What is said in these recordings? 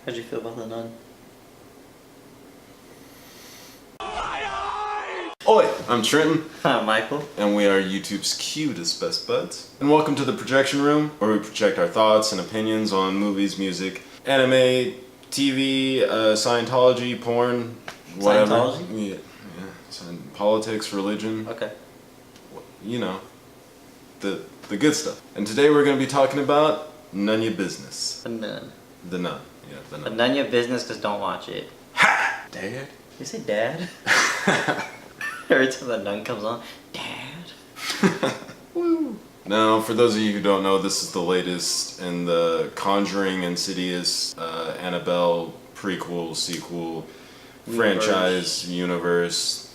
How'd you feel about The Nun? Oi! I'm Trenton, Hi, Michael. and we are YouTube's cutest best buds. And welcome to the projection room, where we project our thoughts and opinions on movies, music, anime, TV, Scientology, porn, whatever. Scientology? Yeah. Politics, religion, Okay. you know, the good stuff. And today we're going to be talking about None Ya Business. The Nun. The Nun. Yeah, The But Nun. none your business, because don't watch it. Ha! Dad? You say dad? Every time The Nun comes on, dad. Woo! Now, for those of you who don't know, this is the latest in the Conjuring, Insidious, Annabelle prequel, sequel, franchise, universe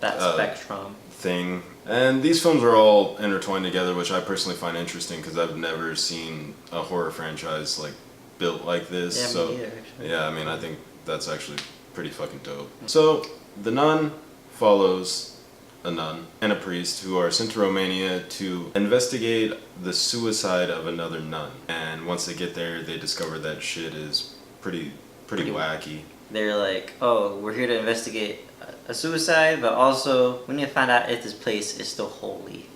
That spectrum. thing. And these films are all intertwined together, which I personally find interesting because I've never seen a horror franchise like built like this. Yeah, me So either, actually. yeah, I mean, I think that's actually pretty fucking dope. So, The Nun follows a nun and a priest who are sent to Romania to investigate the suicide of another nun. And once they get there, they discover that shit is pretty wacky. They're like, oh, we're here to investigate a suicide, but also we need to find out if this place is still holy.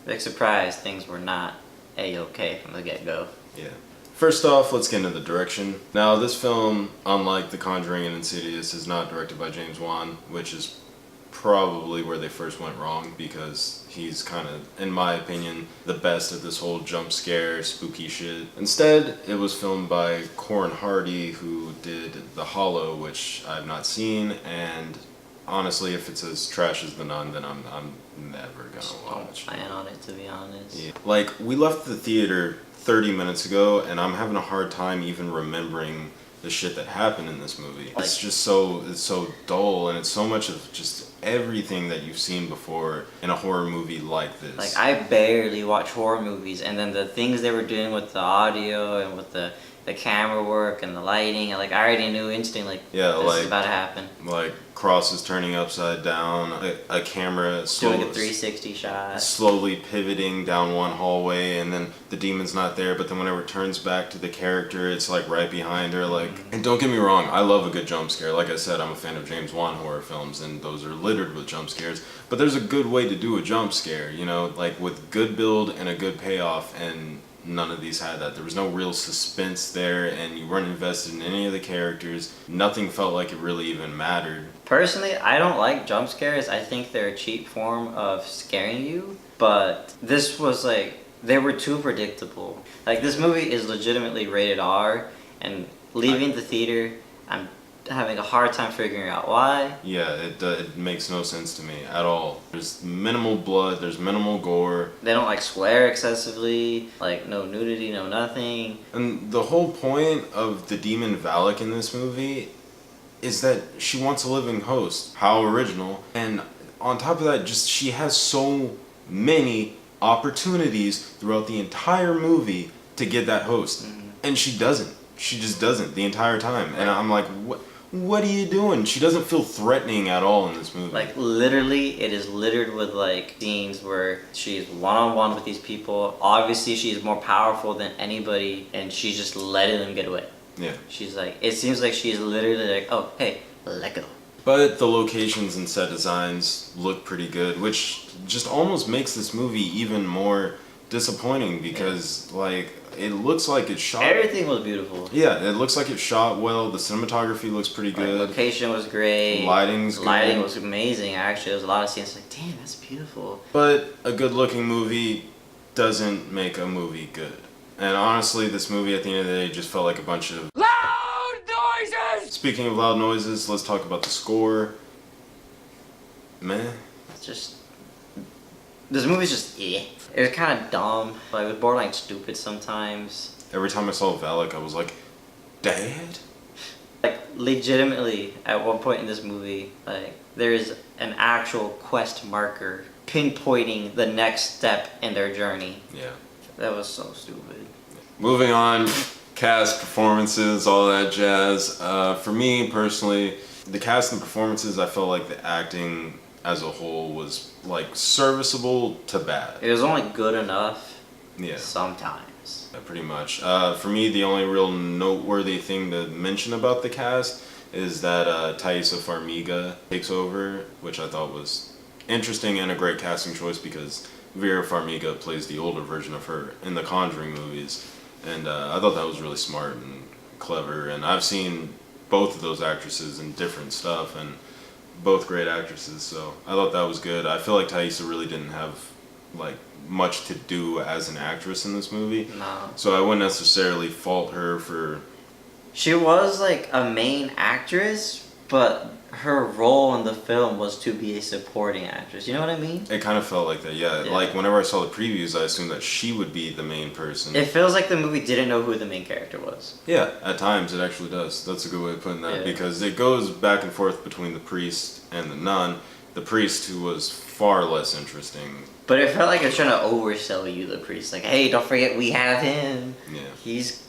Big surprise, things were not A-okay from the get-go. Yeah. First off, let's get into the direction. Now, this film, unlike The Conjuring and Insidious, is not directed by James Wan, which is probably where they first went wrong because he's kind of, in my opinion, the best at this whole jump scare, spooky shit. Instead, it was filmed by Corin Hardy, who did The Hollow, which I've not seen, and honestly, if it's as trash as The Nun, then I'm never gonna watch. Don't plan on it, to be honest. Yeah. Like, we left the theater 30 minutes ago, and I'm having a hard time even remembering the shit that happened in this movie. It's just so dull, and it's so much of just everything that you've seen before in a horror movie like this. Like, I barely watch horror movies, and then the things they were doing with the audio and with the camera work and the lighting, and like, I already knew instantly, like, Yeah, this like- is about to happen. Like, crosses turning upside down, a camera Doing a 360 shot. slowly pivoting down one hallway, and then the demon's not there, but then whenever it turns back to the character, it's like right behind her. Like, and don't get me wrong, I love a good jump scare. Like I said, I'm a fan of James Wan horror films, and those are littered with jump scares. But there's a good way to do a jump scare, you know, like with good build and a good payoff, and none of these had that. There was no real suspense there, and you weren't invested in any of the characters. Nothing felt like it really even mattered. Personally, I don't like jump scares. I think they're a cheap form of scaring you. But this was like, they were too predictable. Like, this movie is legitimately rated R, and leaving the theater, I'm having a hard time figuring out why. Yeah, it makes no sense to me at all. There's minimal blood, there's minimal gore. They don't like swear excessively, like no nudity, no nothing. And the whole point of the demon Valak in this movie is that she wants a living host. How original. And on top of that, just she has so many opportunities throughout the entire movie to get that host. And she doesn't. She just doesn't the entire time. And I'm like, what are you doing? She doesn't feel threatening at all in this movie. Like, literally, it is littered with like scenes where she's one-on-one with these people. Obviously, she's more powerful than anybody, and she's just letting them get away. Yeah. She's like, it seems like she's literally like, oh, hey, let go. But the locations and set designs look pretty good, which just almost makes this movie even more disappointing because, like, it looks like it's shot. Everything was beautiful. Yeah, it looks like it's shot well. The cinematography looks pretty Like, good. location was great. Lighting's good. Lighting was amazing, actually. There was a lot of scenes like, damn, that's beautiful. But a good-looking movie doesn't make a movie good. And honestly, this movie at the end of the day just felt like a bunch of Loud noises! Speaking of loud noises, let's talk about the score. Meh. It's just, this movie's just, eh. It was kind of dumb. Like, it was borderline stupid sometimes. Every time I saw Valak, I was like, Dad? Like, legitimately, at one point in this movie, like, there is an actual quest marker pinpointing the next step in their journey. Yeah. That was so stupid. Moving on, cast, performances, all that jazz. For me, personally, the cast and the performances, I felt like the acting as a whole was, like, serviceable to bad. It was only good enough Yeah. sometimes. Pretty much. For me, the only real noteworthy thing to mention about the cast is that Taissa Farmiga takes over, which I thought was interesting and a great casting choice because Vera Farmiga plays the older version of her in the Conjuring movies, and I thought that was really smart and clever. And I've seen both of those actresses in different stuff, and both great actresses, so I thought that was good. I feel like Taissa really didn't have like much to do as an actress in this movie, No. so I wouldn't necessarily fault her for. She was like a main actress, but her role in the film was to be a supporting actress. You know what I mean? It kind of felt like that, yeah. Yeah. Like whenever I saw the previews, I assumed that she would be the main person. It feels like the movie didn't know who the main character was. Yeah, at times it actually does. That's a good way of putting that, Yeah. because it goes back and forth between the priest and the nun. The priest, who was far less interesting. But it felt like it was trying to oversell you, the priest. Like, hey, don't forget we have him. Yeah. He's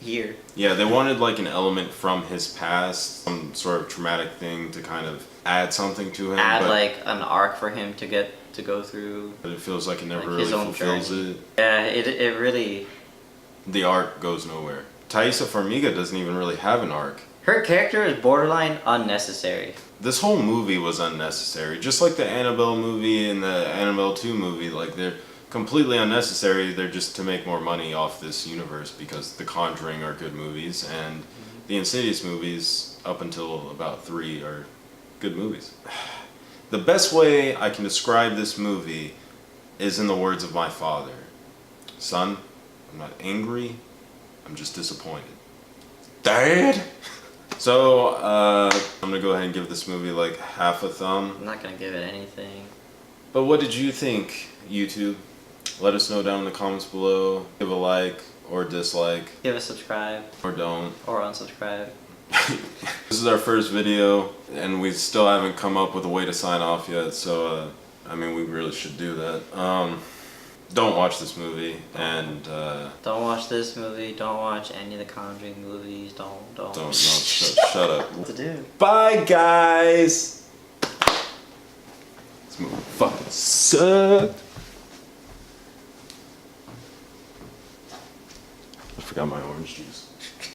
here. Yeah, they wanted like an element from his past, some sort of traumatic thing to kind of add something to him. Add but, like an arc for him to get to go through. but it feels like it never like, really his own fulfills journey. it. Yeah, it really. The arc goes nowhere. Taissa Farmiga doesn't even really have an arc. Her character is borderline unnecessary. This whole movie was unnecessary. Just like the Annabelle movie and the Annabelle 2 movie, like they're completely unnecessary. They're just to make more money off this universe because The Conjuring are good movies and the Insidious movies, up until about 3, are good movies. The best way I can describe this movie is in the words of my father. Son, I'm not angry, I'm just disappointed. Dad? So, I'm gonna go ahead and give this movie like half a thumb. I'm not gonna give it anything. But what did you think, YouTube? Let us know down in the comments below. Give a like or dislike Give a subscribe or don't. or unsubscribe. This is our first video and we still haven't come up with a way to sign off yet, so I mean we really should do that. Don't watch this movie and Don't watch this movie. Don't watch any of the Conjuring movies. Don't. don't no, shut up. What to do? Bye guys! This movie fucking sucked. I forgot my orange juice.